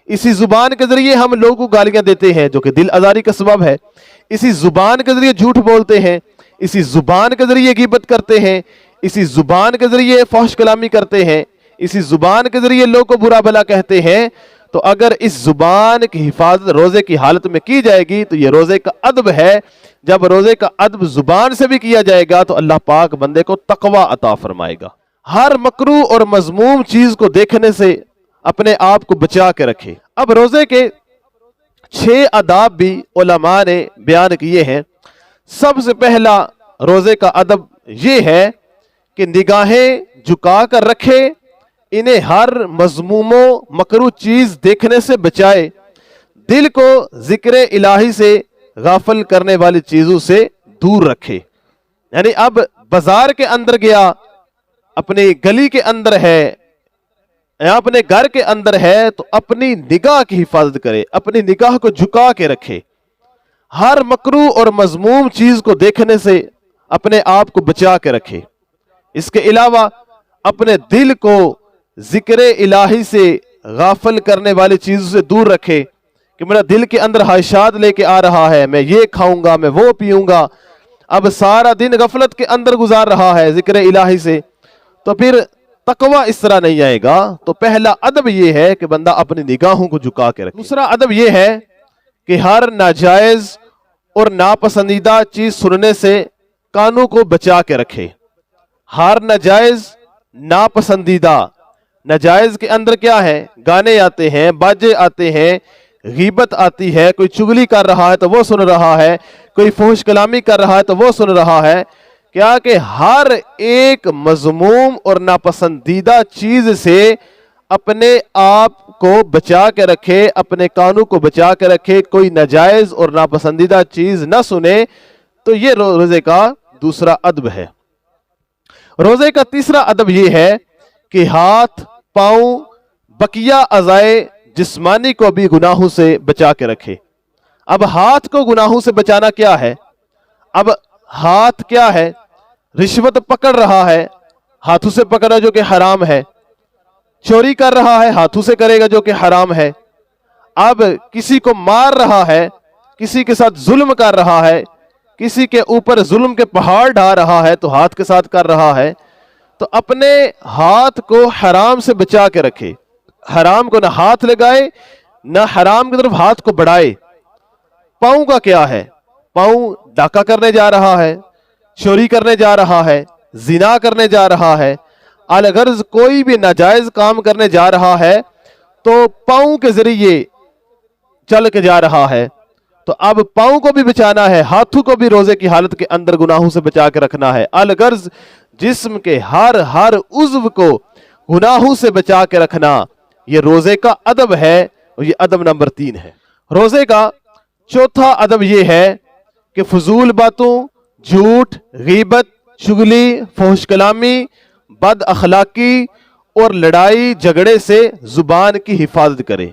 اسی زبان کے ذریعے ہم لوگوں کو گالیاں دیتے ہیں جو کہ دل آزاری کا سبب ہے، اسی زبان کے ذریعے جھوٹ بولتے ہیں، اسی زبان کے ذریعے غیبت کرتے ہیں، اسی زبان کے ذریعے فحش کلامی کرتے ہیں، اسی زبان کے ذریعے لوگوں کو برا بھلا کہتے ہیں۔ تو اگر اس زبان کی حفاظت روزے کی حالت میں کی جائے گی تو یہ روزے کا ادب ہے۔ جب روزے کا ادب زبان سے بھی کیا جائے گا تو اللہ پاک بندے کو تقوی عطا فرمائے گا۔ ہر مکروہ اور مذموم چیز کو دیکھنے سے اپنے آپ کو بچا کے رکھے۔ اب روزے کے 6 آداب بھی علماء نے بیان کیے ہیں۔ سب سے پہلا روزے کا ادب یہ ہے کہ نگاہیں جھکا کر رکھے، انہیں ہر مذموم و مکروہ چیز دیکھنے سے بچائے، دل کو ذکر الہی سے غافل کرنے والی چیزوں سے دور رکھے۔ یعنی اب بازار کے اندر گیا، اپنی گلی کے اندر ہے یا اپنے گھر کے اندر ہے تو اپنی نگاہ کی حفاظت کرے، اپنی نگاہ کو جھکا کے رکھے، ہر مکروہ اور مذموم چیز کو دیکھنے سے اپنے آپ کو بچا کے رکھے۔ اس کے علاوہ اپنے دل کو ذکر الہی سے غافل کرنے والی چیزوں سے دور رکھے کہ میرا دل کے اندر خواہشات لے کے آ رہا ہے، میں یہ کھاؤں گا، میں وہ پیوں گا، اب سارا دن غفلت کے اندر گزار رہا ہے ذکر الہی سے، تو پھر تقوی اس طرح نہیں آئے گا۔ تو پہلا ادب یہ ہے کہ بندہ اپنی نگاہوں کو جھکا کے رکھے۔ دوسرا ادب یہ ہے کہ ہر ناجائز اور ناپسندیدہ چیز سننے سے کانوں کو بچا کے رکھے۔ ہر ناجائز ناپسندیدہ، ناجائز کے اندر کیا ہے؟ گانے آتے ہیں، باجے آتے ہیں، غیبت آتی ہے، کوئی چغلی کر رہا ہے تو وہ سن رہا ہے، کوئی فحش کلامی کر رہا ہے تو وہ سن رہا ہے۔ کیا کہ ہر ایک مذموم اور ناپسندیدہ چیز سے اپنے آپ کو بچا کے رکھے، اپنے کانوں کو بچا کے رکھے، کوئی ناجائز اور ناپسندیدہ چیز نہ سنے۔ تو یہ روزے کا دوسرا ادب ہے۔ روزے کا تیسرا ادب یہ ہے کہ ہاتھ، پاؤں، بقیہ اعضائے جسمانی کو بھی گناہوں سے بچا کے رکھے۔ اب ہاتھ کو گناہوں سے بچانا کیا ہے؟ اب ہاتھ کیا ہے؟ رشوت پکڑ رہا ہے، ہاتھوں سے پکڑا جو کہ حرام ہے، چوری کر رہا ہے، ہاتھوں سے کرے گا جو کہ حرام ہے، اب کسی کو مار رہا ہے، کسی کے ساتھ ظلم کر رہا ہے، کسی کے اوپر ظلم کے پہاڑ ڈھا رہا ہے تو ہاتھ کے ساتھ کر رہا ہے۔ تو اپنے ہاتھ کو حرام سے بچا کے رکھے، حرام کو نہ ہاتھ لگائے نہ حرام کی طرف ہاتھ کو بڑھائے۔ پاؤں کا کیا ہے؟ پاؤں ڈاکہ کرنے جا رہا ہے، چوری کرنے جا رہا ہے، زنا کرنے جا رہا ہے، الغرض کوئی بھی ناجائز کام کرنے جا رہا ہے تو پاؤں کے ذریعے چل کے جا رہا ہے۔ تو اب پاؤں کو بھی بچانا ہے، ہاتھوں کو بھی روزے کی حالت کے اندر گناہوں سے بچا کے رکھنا ہے۔ الغرض جسم کے ہر عضو کو گناہوں سے بچا کے رکھنا، یہ روزے کا ادب ہے، اور یہ ادب نمبر 3 ہے۔ روزے کا چوتھا ادب یہ ہے کہ فضول باتوں، جھوٹ، غیبت، چغلی، فحش کلامی، بد اخلاقی اور لڑائی جھگڑے سے زبان کی حفاظت کرے۔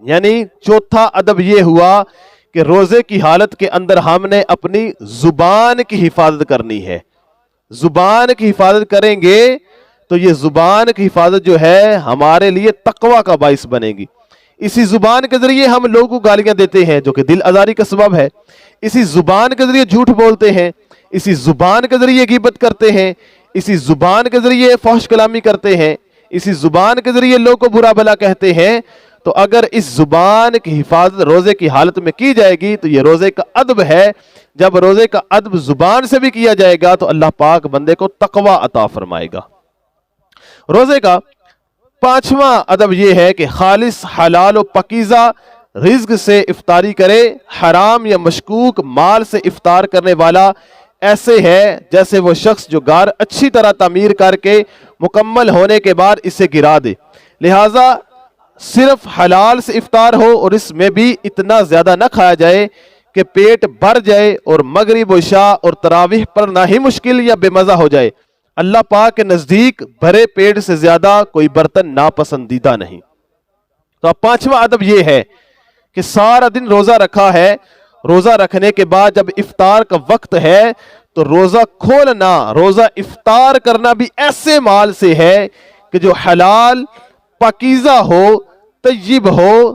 یعنی چوتھا ادب یہ ہوا کہ روزے کی حالت کے اندر ہم نے اپنی زبان کی حفاظت کرنی ہے۔ زبان کی حفاظت کریں گے تو یہ زبان کی حفاظت جو ہے ہمارے لیے تقوی کا باعث بنے گی۔ اسی زبان کے ذریعے ہم لوگوں کو گالیاں دیتے ہیں جو کہ دل آزاری کا سبب ہے، اسی زبان کے ذریعے جھوٹ بولتے ہیں، اسی زبان کے ذریعے غیبت کرتے ہیں، اسی زبان کے ذریعے فحش کلامی کرتے ہیں، اسی زبان کے ذریعے لوگوں کو برا بھلا کہتے ہیں۔ تو اگر اس زبان کی حفاظت روزے کی حالت میں کی جائے گی تو یہ روزے کا ادب ہے۔ جب روزے کا ادب زبان سے بھی کیا جائے گا تو اللہ پاک بندے کو تقوی عطا فرمائے گا۔ روزے کا 5واں ادب یہ ہے کہ خالص، حلال و پاکیزہ رزق سے افطاری کرے۔ حرام یا مشکوک مال سے افطار کرنے والا ایسے ہے جیسے وہ شخص جو گھر اچھی طرح تعمیر کر کے مکمل ہونے کے بعد اسے گرا دے۔ لہٰذا صرف حلال سے افطار ہو اور اس میں بھی اتنا زیادہ نہ کھایا جائے کہ پیٹ بھر جائے اور مغرب و عشاء اور تراویح پر نہ ہی مشکل یا بے مزہ ہو جائے۔ اللہ پاک کے نزدیک بھرے پیٹ سے زیادہ کوئی برتن ناپسندیدہ نہیں۔ تو اب 5واں ادب یہ ہے کہ سارا دن روزہ رکھا ہے، روزہ رکھنے کے بعد جب افطار کا وقت ہے تو روزہ کھولنا، روزہ افطار کرنا بھی ایسے مال سے ہے کہ جو حلال، پاکیزہ ہو، طیب ہو،